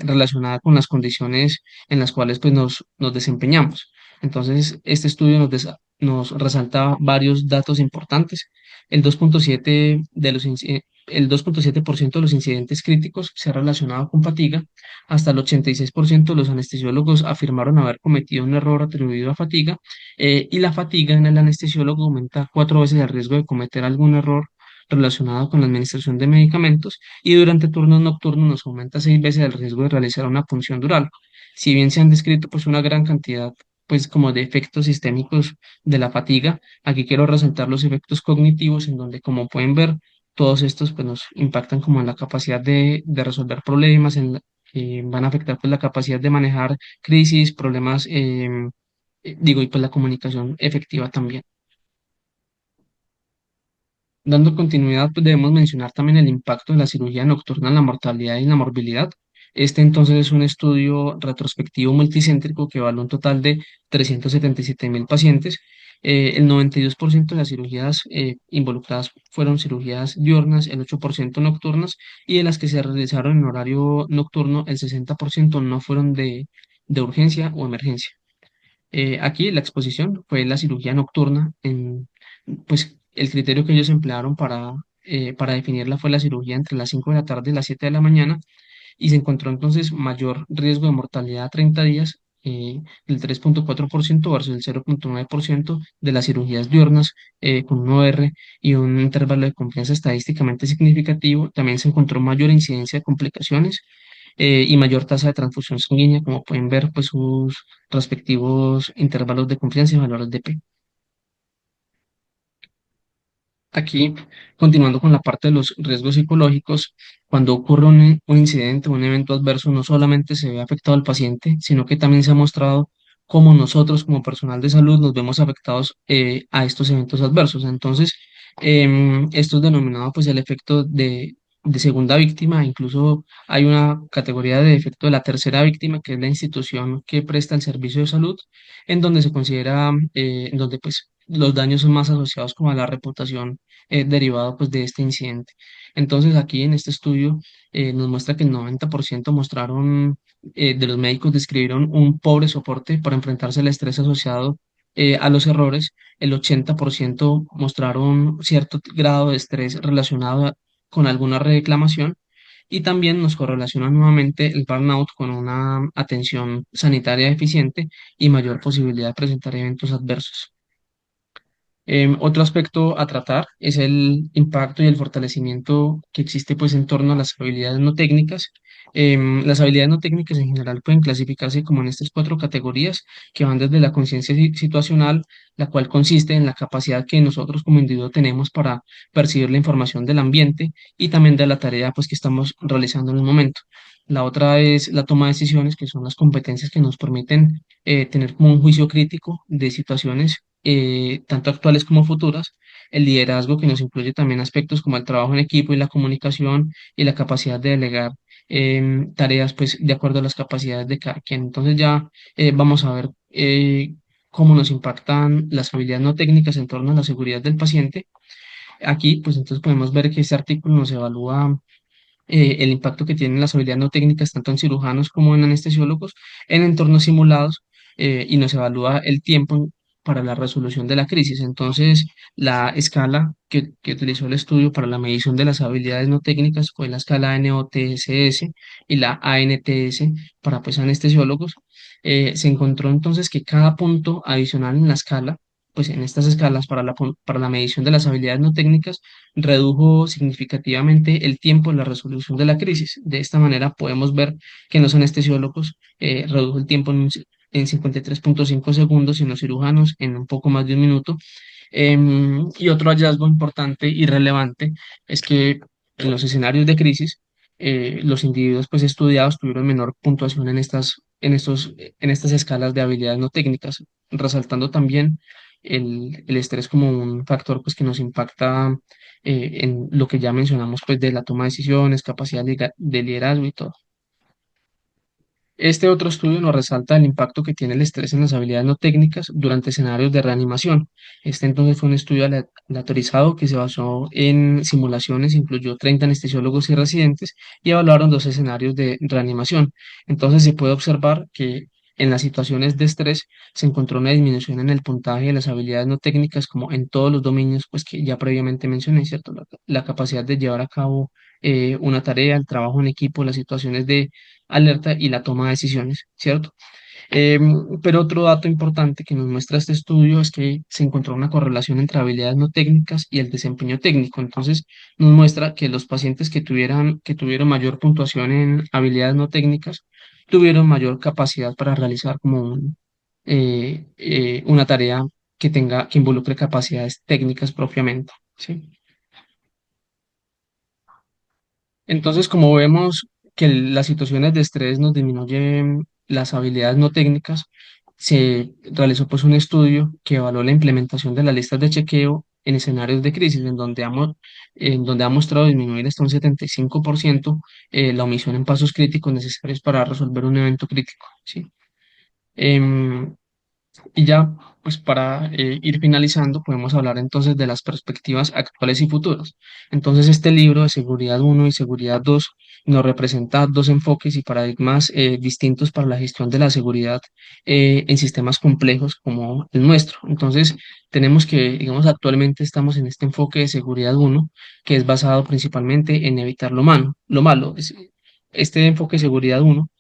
relacionada con las condiciones en las cuales pues nos desempeñamos. Entonces, este estudio nos resalta varios datos importantes. El 2,7 de los inci- el 2,7% de los incidentes críticos se ha relacionado con fatiga. Hasta el 86% de los anestesiólogos afirmaron haber cometido un error atribuido a fatiga, y la fatiga en el anestesiólogo aumenta 4 veces el riesgo de cometer algún error relacionado con la administración de medicamentos, y durante turnos nocturnos nos aumenta 6 veces el riesgo de realizar una punción dural. Si bien se han descrito pues una gran cantidad pues como de efectos sistémicos de la fatiga, aquí quiero resaltar los efectos cognitivos en donde, como pueden ver, todos estos pues, nos impactan como en la capacidad de resolver problemas, van a afectar pues, la capacidad de manejar crisis, problemas, digo, y pues la comunicación efectiva también. Dando continuidad, pues debemos mencionar también el impacto de la cirugía nocturna en la mortalidad y la morbilidad. Este entonces es un estudio retrospectivo multicéntrico que evaluó un total de 377.000 pacientes. El 92% de las cirugías involucradas fueron cirugías diurnas, el 8% nocturnas, y de las que se realizaron en horario nocturno, el 60% no fueron de urgencia o emergencia. Aquí la exposición fue la cirugía nocturna. Pues el criterio que ellos emplearon para definirla fue la cirugía entre las 5 de la tarde y las 7 de la mañana, y se encontró entonces mayor riesgo de mortalidad a 30 días, del 3,4% versus el 0,9% de las cirugías diurnas, con un OR y un intervalo de confianza estadísticamente significativo. También se encontró mayor incidencia de complicaciones, y mayor tasa de transfusión sanguínea, como pueden ver, pues sus respectivos intervalos de confianza y valores de P. Aquí, continuando con la parte de los riesgos psicológicos, cuando ocurre un incidente o un evento adverso, no solamente se ve afectado al paciente, sino que también se ha mostrado cómo nosotros, como personal de salud, nos vemos afectados a estos eventos adversos. Entonces, esto es denominado pues el efecto de segunda víctima. Incluso hay una categoría de efecto de la tercera víctima, que es la institución que presta el servicio de salud, en donde se considera, en donde pues los daños son más asociados como a la reputación, derivado pues de este incidente. Entonces aquí en este estudio nos muestra que el 90% mostraron, de los médicos describieron un pobre soporte para enfrentarse al estrés asociado a los errores. El 80% mostraron cierto grado de estrés relacionado con alguna reclamación, y también nos correlaciona nuevamente el burnout con una atención sanitaria deficiente y mayor posibilidad de presentar eventos adversos. Otro aspecto a tratar es el impacto y el fortalecimiento que existe pues en torno a las habilidades no técnicas. Las habilidades no técnicas en general pueden clasificarse como en estas cuatro categorías, que van desde la conciencia situacional, la cual consiste en la capacidad que nosotros como individuo tenemos para percibir la información del ambiente y también de la tarea pues que estamos realizando en el momento. La otra es la toma de decisiones, que son las competencias que nos permiten tener como un juicio crítico de situaciones, tanto actuales como futuras. El liderazgo, que nos incluye también aspectos como el trabajo en equipo y la comunicación y la capacidad de delegar tareas pues de acuerdo a las capacidades de cada quien. Entonces ya vamos a ver cómo nos impactan las habilidades no técnicas en torno a la seguridad del paciente. Aquí, pues entonces podemos ver que este artículo nos evalúa el impacto que tienen las habilidades no técnicas tanto en cirujanos como en anestesiólogos en entornos simulados y nos evalúa el tiempo para la resolución de la crisis. Entonces, la escala que utilizó el estudio para la medición de las habilidades no técnicas fue la escala NOTSS y la ANTS para pues, anestesiólogos. Se encontró entonces que cada punto adicional en la escala, pues en estas escalas para la medición de las habilidades no técnicas, redujo significativamente el tiempo en la resolución de la crisis. De esta manera podemos ver que en los anestesiólogos redujo el tiempo en 53,5 segundos y en los cirujanos en un poco más de un minuto. Y otro hallazgo importante y relevante es que en los escenarios de crisis, los individuos pues, estudiados tuvieron menor puntuación en estas escalas de habilidades no técnicas, resaltando también el estrés como un factor pues, que nos impacta en lo que ya mencionamos pues, de la toma de decisiones, capacidad de liderazgo y todo. Este otro estudio nos resalta el impacto que tiene el estrés en las habilidades no técnicas durante escenarios de reanimación. Este entonces fue un estudio aleatorizado que se basó en simulaciones, incluyó 30 anestesiólogos y residentes y evaluaron dos escenarios de reanimación. Entonces se puede observar que en las situaciones de estrés se encontró una disminución en el puntaje de las habilidades no técnicas como en todos los dominios pues, que ya previamente mencioné, ¿cierto? La capacidad de llevar a cabo una tarea, el trabajo en equipo, las situaciones de alerta y la toma de decisiones, ¿cierto? Pero otro dato importante que nos muestra este estudio es que se encontró una correlación entre habilidades no técnicas y el desempeño técnico. Entonces, nos muestra que los pacientes que tuvieron mayor puntuación en habilidades no técnicas tuvieron mayor capacidad para realizar como una tarea que involucre capacidades técnicas propiamente, ¿sí? Entonces, como vemos que las situaciones de estrés nos disminuyen las habilidades no técnicas, se realizó pues un estudio que evaluó la implementación de las listas de chequeo en escenarios de crisis, en donde ha mostrado disminuir hasta un 75% la omisión en pasos críticos necesarios para resolver un evento crítico, ¿sí? Em, y ya, pues para ir finalizando, podemos hablar entonces de las perspectivas actuales y futuras. Entonces, este libro de Seguridad uno y Seguridad 2 nos representa dos enfoques y paradigmas distintos para la gestión de la seguridad en sistemas complejos como el nuestro. Entonces, tenemos que, digamos, actualmente estamos en este enfoque de Seguridad uno que es basado principalmente en evitar lo malo. Este enfoque de Seguridad uno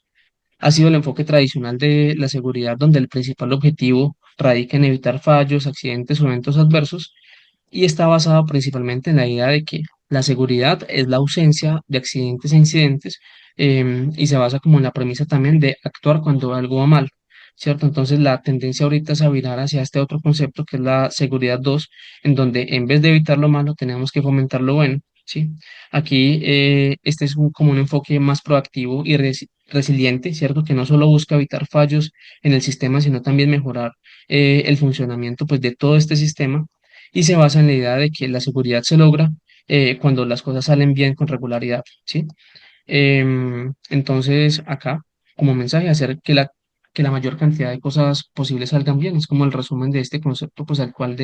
ha sido el enfoque tradicional de la seguridad, donde el principal objetivo radica en evitar fallos, accidentes o eventos adversos, y está basado principalmente en la idea de que la seguridad es la ausencia de accidentes e incidentes, y se basa como en la premisa también de actuar cuando algo va mal, ¿cierto? Entonces la tendencia ahorita es a virar hacia este otro concepto que es la seguridad 2, en donde en vez de evitar lo malo tenemos que fomentar lo bueno, ¿sí? Aquí este es como un enfoque más proactivo y resiliente, ¿cierto? Que no solo busca evitar fallos en el sistema, sino también mejorar el funcionamiento pues, de todo este sistema y se basa en la idea de que la seguridad se logra cuando las cosas salen bien con regularidad, ¿sí? Entonces, acá, como mensaje, hacer que la mayor cantidad de cosas posibles salgan bien, es como el resumen de este concepto pues, al cual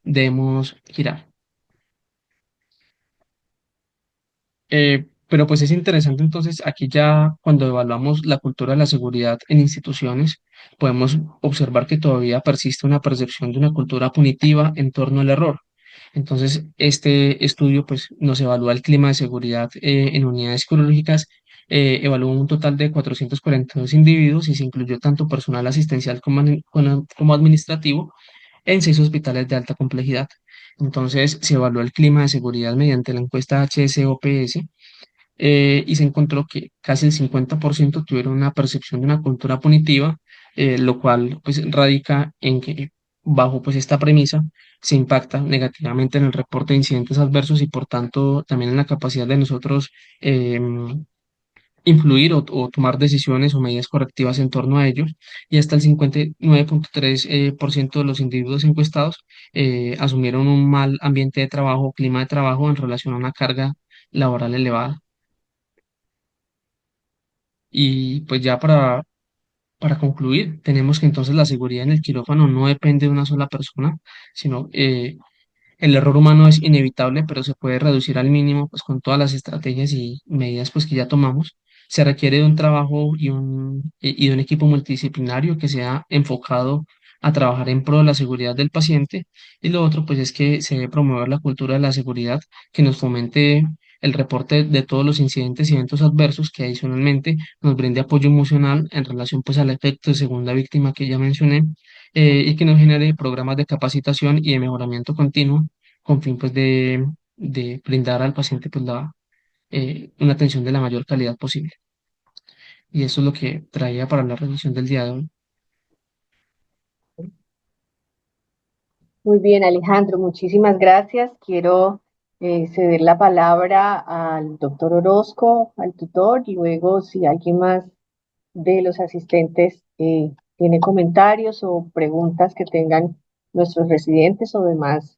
debemos girar. Pero pues es interesante entonces aquí ya cuando evaluamos la cultura de la seguridad en instituciones, podemos observar que todavía persiste una percepción de una cultura punitiva en torno al error. Entonces, este estudio pues nos evalúa el clima de seguridad en unidades quirúrgicas, evaluó un total de 442 individuos y se incluyó tanto personal asistencial como administrativo en 6 hospitales de alta complejidad. Entonces, se evaluó el clima de seguridad mediante la encuesta HSOPS y se encontró que casi el 50% tuvieron una percepción de una cultura punitiva, lo cual pues radica en que bajo pues esta premisa se impacta negativamente en el reporte de incidentes adversos y por tanto también en la capacidad de nosotros influir o tomar decisiones o medidas correctivas en torno a ellos, y hasta el 59,3% de los individuos encuestados asumieron un mal ambiente de trabajo o clima de trabajo en relación a una carga laboral elevada. Y pues ya para concluir, tenemos que entonces la seguridad en el quirófano no depende de una sola persona, sino el error humano es inevitable, pero se puede reducir al mínimo pues con todas las estrategias y medidas pues que ya tomamos. Se requiere de un trabajo y de un equipo multidisciplinario que sea enfocado a trabajar en pro de la seguridad del paciente. Y lo otro pues es que se debe promover la cultura de la seguridad que nos fomente el reporte de todos los incidentes y eventos adversos, que adicionalmente nos brinde apoyo emocional en relación pues al efecto de segunda víctima que ya mencioné, y que nos genere programas de capacitación y de mejoramiento continuo con fin pues de brindar al paciente pues una atención de la mayor calidad posible. Y eso es lo que traía para la revisión del día de hoy. Muy bien, Alejandro, muchísimas gracias. Quiero ceder la palabra al doctor Orozco, al tutor, y luego si alguien más de los asistentes tiene comentarios o preguntas que tengan nuestros residentes o demás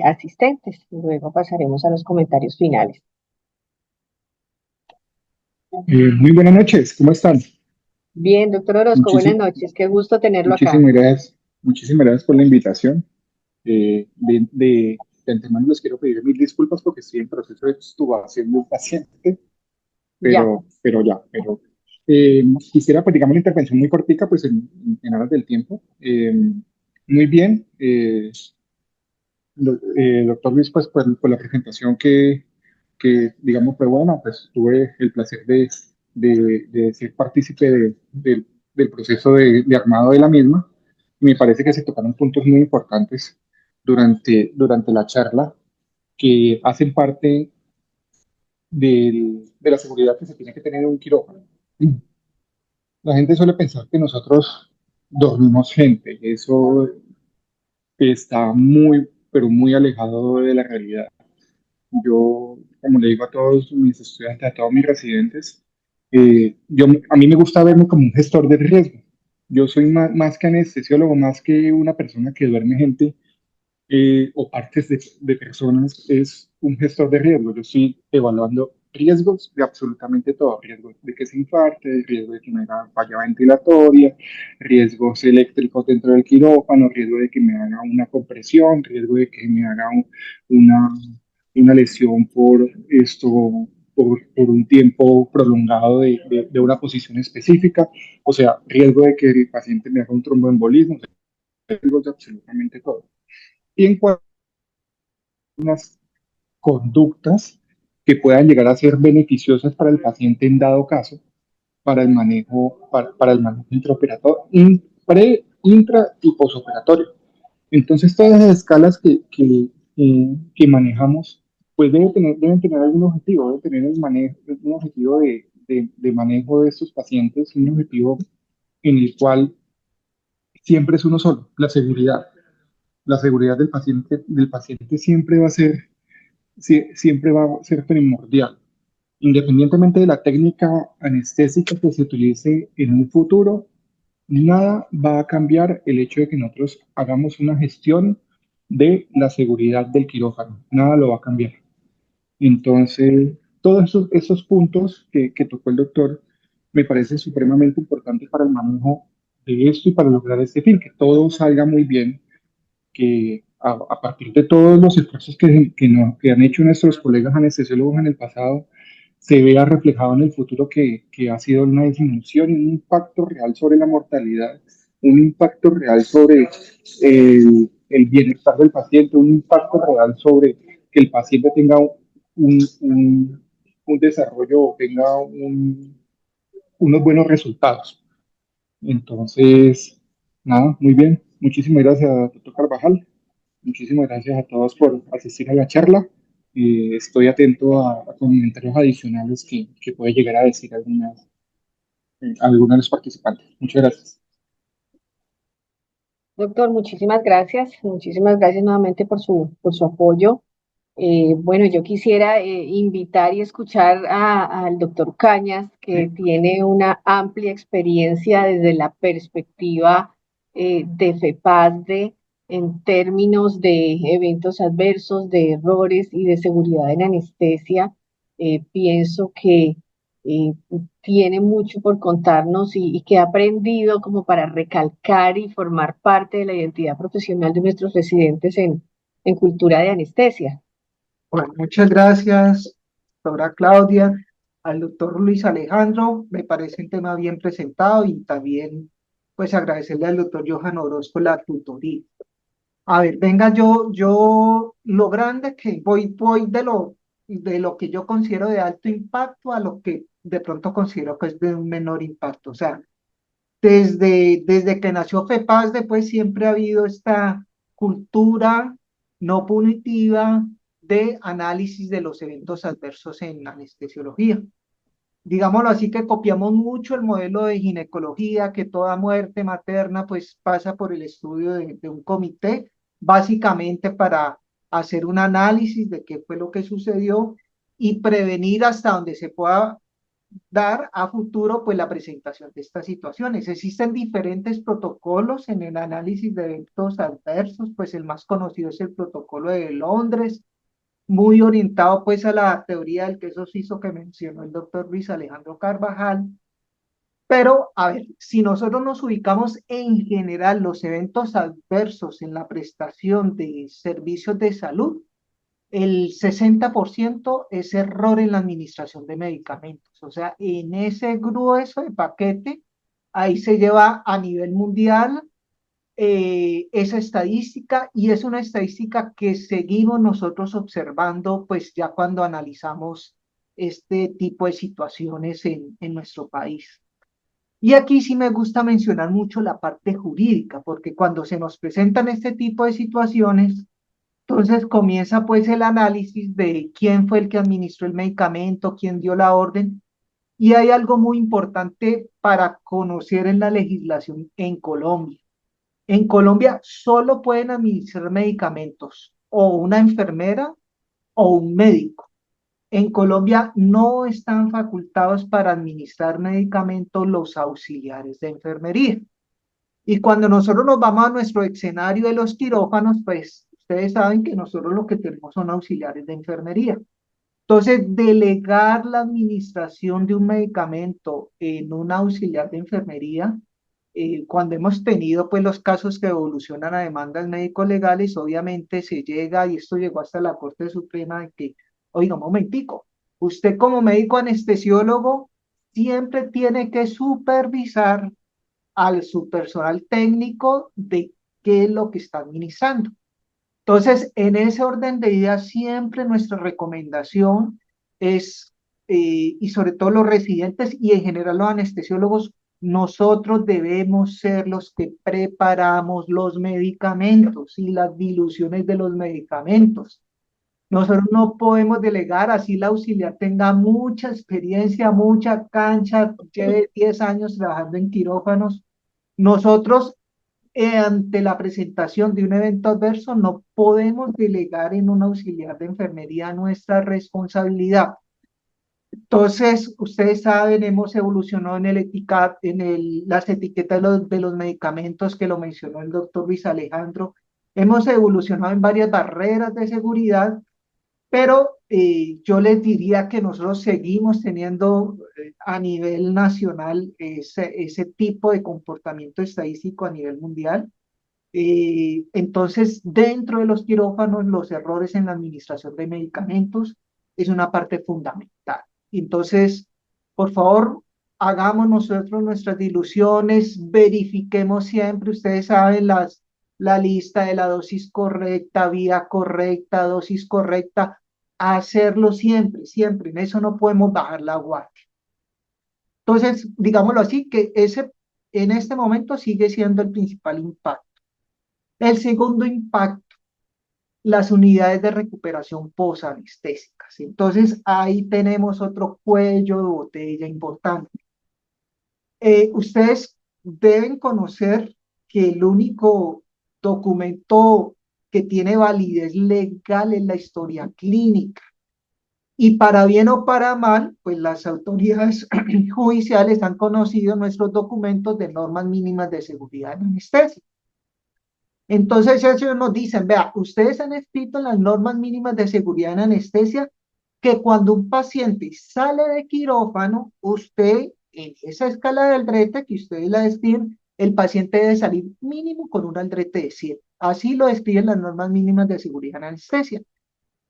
asistentes. Y luego pasaremos a los comentarios finales. Muy buenas noches, ¿cómo están? Bien, doctor Orozco, buenas Muchísimas, noches. Qué gusto tenerlo acá. muchísimas gracias por la invitación. De antemano les quiero pedir mil disculpas porque estoy en proceso de extubación de un paciente, Ya. pero quisiera, pues digamos, una intervención muy cortica, pues en aras del tiempo. Muy bien, doctor Luis, pues por la presentación digamos, fue buena, pues tuve el placer de ser partícipe del proceso de armado de la misma. Y me parece que se tocaron puntos muy importantes durante la charla que hacen parte de la seguridad que se tiene que tener en un quirófano. La gente suele pensar que nosotros dormimos gente, y eso está muy, pero muy alejado de la realidad. Yo, como le digo a todos mis estudiantes, a todos mis residentes, a mí me gusta verme como un gestor de riesgo. Yo soy más que anestesiólogo, más que una persona que duerme gente o partes de personas, es un gestor de riesgo. Yo estoy evaluando riesgos de absolutamente todo, riesgos de que se infarte, riesgo de que me haga falla ventilatoria, riesgos eléctricos dentro del quirófano, riesgo de que me haga una compresión, riesgo de que me haga una, una lesión por un tiempo prolongado de una posición específica, o sea, riesgo de que el paciente me haga un tromboembolismo, o sea, riesgos de absolutamente todo. Y en cuanto unas conductas que puedan llegar a ser beneficiosas para el paciente en dado caso, para el manejo intraoperatorio, intra y posoperatorio. Entonces, todas las escalas que manejamos, pues deben tener algún objetivo, deben tener un objetivo de manejo de estos pacientes, un objetivo en el cual siempre es uno solo, la seguridad. La seguridad del paciente siempre va a ser primordial. Independientemente de la técnica anestésica que se utilice en un futuro, nada va a cambiar el hecho de que nosotros hagamos una gestión de la seguridad del quirófano. Nada lo va a cambiar. Entonces, todos esos puntos que tocó el doctor me parecen supremamente importantes para el manejo de esto y para lograr este fin, que todo salga muy bien, que a partir de todos los esfuerzos que han hecho nuestros colegas anestesiólogos en el pasado, se vea reflejado en el futuro que ha sido una disminución y un impacto real sobre la mortalidad, un impacto real sobre el bienestar del paciente, un impacto real sobre que el paciente tenga un, un, un desarrollo o tenga unos buenos resultados. Entonces, nada, muy bien. Muchísimas gracias, doctor Carvajal. Muchísimas gracias a todos por asistir a la charla. Estoy atento a comentarios adicionales que puede llegar a decir alguna de los participantes. Muchas gracias. Doctor, muchísimas gracias. Muchísimas gracias nuevamente por su apoyo. Bueno, yo quisiera invitar y escuchar al doctor Cañas, que tiene una amplia experiencia desde la perspectiva de FEPASDE en términos de eventos adversos, de errores y de seguridad en anestesia. Pienso que eh, tiene mucho por contarnos y que ha aprendido como para recalcar y formar parte de la identidad profesional de nuestros residentes en cultura de anestesia. Bueno, muchas gracias, doctora Claudia, al doctor Luis Alejandro. Me parece un tema bien presentado y también, pues, agradecerle al doctor Johan Orozco la tutoría. A ver, venga, lo grande que voy de lo que yo considero de alto impacto a lo que de pronto considero que es de un menor impacto. O sea, desde que nació FEPAS, después siempre ha habido esta cultura no punitiva de análisis de los eventos adversos en anestesiología. Digámoslo así, que copiamos mucho el modelo de ginecología, que toda muerte materna pues pasa por el estudio de un comité, básicamente para hacer un análisis de qué fue lo que sucedió y prevenir hasta donde se pueda dar a futuro pues la presentación de estas situaciones. Existen diferentes protocolos en el análisis de eventos adversos, pues el más conocido es el protocolo de Londres, muy orientado pues a la teoría del queso suizo que mencionó el doctor Luis Alejandro Carvajal. Pero, a ver, si nosotros nos ubicamos en general los eventos adversos en la prestación de servicios de salud, el 60% es error en la administración de medicamentos. O sea, en ese grueso de paquete, ahí se lleva a nivel mundial esa estadística, y es una estadística que seguimos nosotros observando, pues ya cuando analizamos este tipo de situaciones en nuestro país. Y aquí sí me gusta mencionar mucho la parte jurídica, porque cuando se nos presentan este tipo de situaciones, entonces comienza pues el análisis de quién fue el que administró el medicamento, quién dio la orden. Y hay algo muy importante para conocer en la legislación en Colombia. En Colombia solo pueden administrar medicamentos o una enfermera o un médico. En Colombia no están facultados para administrar medicamentos los auxiliares de enfermería. Y cuando nosotros nos vamos a nuestro escenario de los quirófanos, pues ustedes saben que nosotros lo que tenemos son auxiliares de enfermería. Entonces, delegar la administración de un medicamento en un auxiliar de enfermería, cuando hemos tenido pues los casos que evolucionan a demandas médico-legales, obviamente se llega, y esto llegó hasta la Corte Suprema, de que, oiga, un momentico, usted como médico anestesiólogo siempre tiene que supervisar su personal técnico de qué es lo que está administrando. Entonces, en ese orden de ideas, siempre nuestra recomendación es, y sobre todo los residentes y en general los anestesiólogos, nosotros debemos ser los que preparamos los medicamentos y las diluciones de los medicamentos. Nosotros no podemos delegar, así la auxiliar tenga mucha experiencia, mucha cancha, lleve 10 años trabajando en quirófanos. Nosotros, ante la presentación de un evento adverso, no podemos delegar en un auxiliar de enfermería nuestra responsabilidad. Entonces, ustedes saben, hemos evolucionado en las etiquetas de los medicamentos, que lo mencionó el doctor Luis Alejandro. Hemos evolucionado en varias barreras de seguridad, pero yo les diría que nosotros seguimos teniendo a nivel nacional ese tipo de comportamiento estadístico a nivel mundial. Entonces, dentro de los quirófanos, los errores en la administración de medicamentos es una parte fundamental. Entonces, por favor, hagamos nosotros nuestras diluciones, verifiquemos siempre, ustedes saben, la lista de la dosis correcta, vía correcta, dosis correcta, hacerlo siempre, siempre. En eso no podemos bajar la guardia. Entonces, digámoslo así, que ese en este momento sigue siendo el principal impacto. El segundo impacto, las unidades de recuperación posanestésicas. Entonces, ahí tenemos otro cuello de botella importante. Ustedes deben conocer que el único documento que tiene validez legal es la historia clínica. Y para bien o para mal, pues las autoridades judiciales han conocido nuestros documentos de normas mínimas de seguridad en anestesia. Entonces ellos nos dicen, vea, ustedes han escrito en las normas mínimas de seguridad en anestesia que cuando un paciente sale de quirófano, usted, en esa escala de Aldrete que ustedes la describen, el paciente debe salir mínimo con un Aldrete de 100. Así lo describen las normas mínimas de seguridad en anestesia.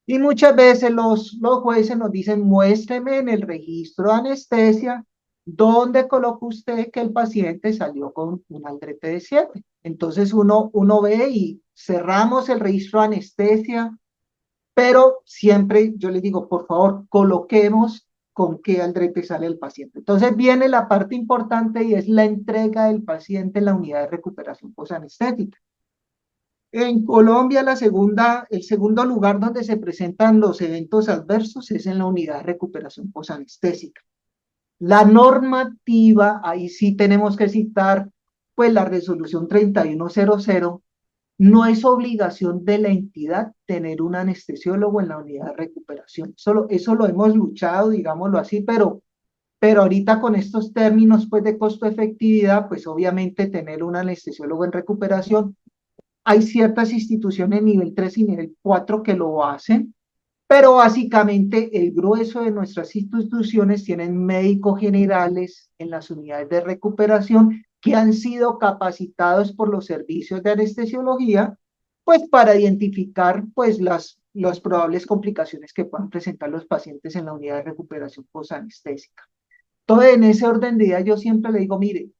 Y muchas veces los jueces nos dicen, muéstreme en el registro de anestesia dónde colocó usted que el paciente salió con un aldrete de 7. Entonces uno ve y cerramos el registro de anestesia, pero siempre yo les digo, por favor, coloquemos con qué aldrete sale el paciente. Entonces viene la parte importante y es la entrega del paciente en la unidad de recuperación posanestética. En Colombia, el segundo lugar donde se presentan los eventos adversos es en la unidad de recuperación posanestésica. La normativa, ahí sí tenemos que citar, pues la resolución 3100, no es obligación de la entidad tener un anestesiólogo en la unidad de recuperación. Eso lo hemos luchado, digámoslo así, pero ahorita con estos términos pues de costo-efectividad, pues obviamente tener un anestesiólogo en recuperación. Hay ciertas instituciones nivel 3 y nivel 4 que lo hacen, pero básicamente el grueso de nuestras instituciones tienen médicos generales en las unidades de recuperación que han sido capacitados por los servicios de anestesiología, pues para identificar pues las probables complicaciones que puedan presentar los pacientes en la unidad de recuperación posanestésica. Entonces, en ese orden de ideas, yo siempre le digo, mire,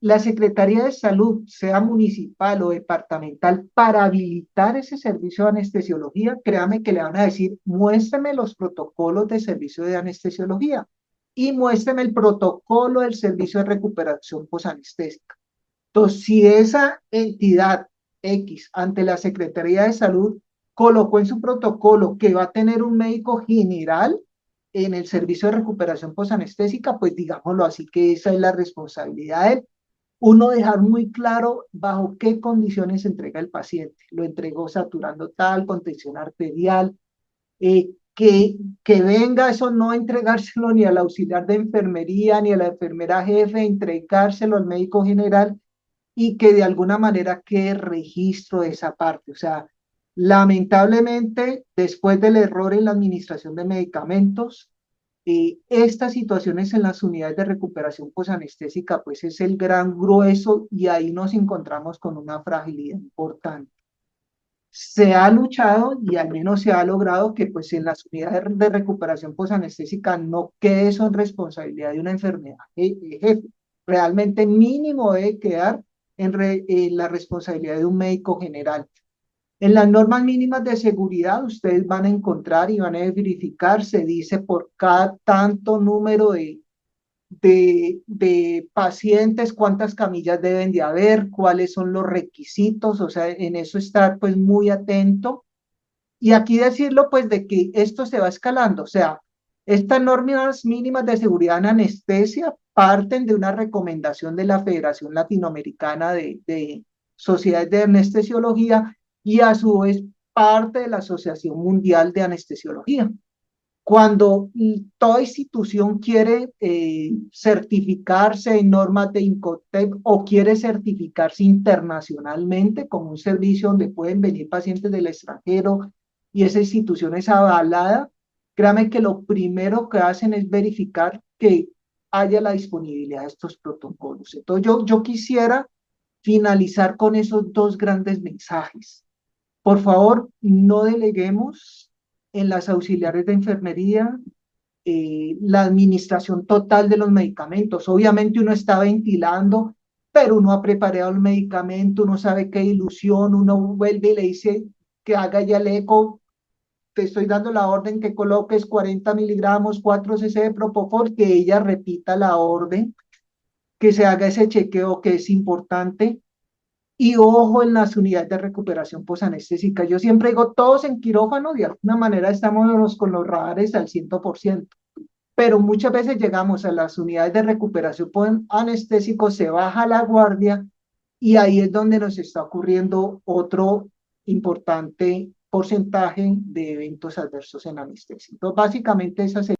la Secretaría de Salud, sea municipal o departamental, para habilitar ese servicio de anestesiología, créame que le van a decir, muéstrame los protocolos de servicio de anestesiología y muéstrame el protocolo del servicio de recuperación posanestésica. Entonces, si esa entidad X ante la Secretaría de Salud colocó en su protocolo que va a tener un médico general en el servicio de recuperación posanestésica, pues digámoslo así, que esa es la responsabilidad de él. Uno dejar muy claro bajo qué condiciones se entrega el paciente. Lo entregó saturando tal, con tensión arterial, que venga eso no entregárselo ni al auxiliar de enfermería ni a la enfermera jefe, entregárselo al médico general y que de alguna manera quede registro de esa parte. O sea, lamentablemente, después del error en la administración de medicamentos, estas situaciones en las unidades de recuperación posanestésica, pues es el gran grueso y ahí nos encontramos con una fragilidad importante. Se ha luchado y al menos se ha logrado que pues en las unidades de recuperación posanestésica no quede eso en responsabilidad de una enfermedad jefe. Realmente mínimo debe quedar en la responsabilidad de un médico general. En las normas mínimas de seguridad ustedes van a encontrar y van a verificar, se dice por cada tanto número de pacientes, cuántas camillas deben de haber, cuáles son los requisitos, o sea, en eso estar pues muy atento. Y aquí decirlo pues de que esto se va escalando, o sea, estas normas mínimas de seguridad en anestesia parten de una recomendación de la Federación Latinoamericana de Sociedades de Anestesiología y a su vez parte de la Asociación Mundial de Anestesiología. Cuando toda institución quiere certificarse en normas de INCOTEP o quiere certificarse internacionalmente como un servicio donde pueden venir pacientes del extranjero y esa institución es avalada, créame que lo primero que hacen es verificar que haya la disponibilidad de estos protocolos. Entonces yo quisiera finalizar con esos dos grandes mensajes. Por favor, no deleguemos en las auxiliares de enfermería la administración total de los medicamentos. Obviamente uno está ventilando, pero uno ha preparado el medicamento, uno sabe qué ilusión, uno vuelve y le dice que haga ya el eco, te estoy dando la orden que coloques 40 miligramos, 4 cc de Propofol, que ella repita la orden, que se haga ese chequeo que es importante. Y ojo en las unidades de recuperación posanestésica. Yo siempre digo, todos en quirófano, de alguna manera estamos con los radares al 100%, pero muchas veces llegamos a las unidades de recuperación anestésico, se baja la guardia y ahí es donde nos está ocurriendo otro importante porcentaje de eventos adversos en anestesia. Entonces, básicamente esa sería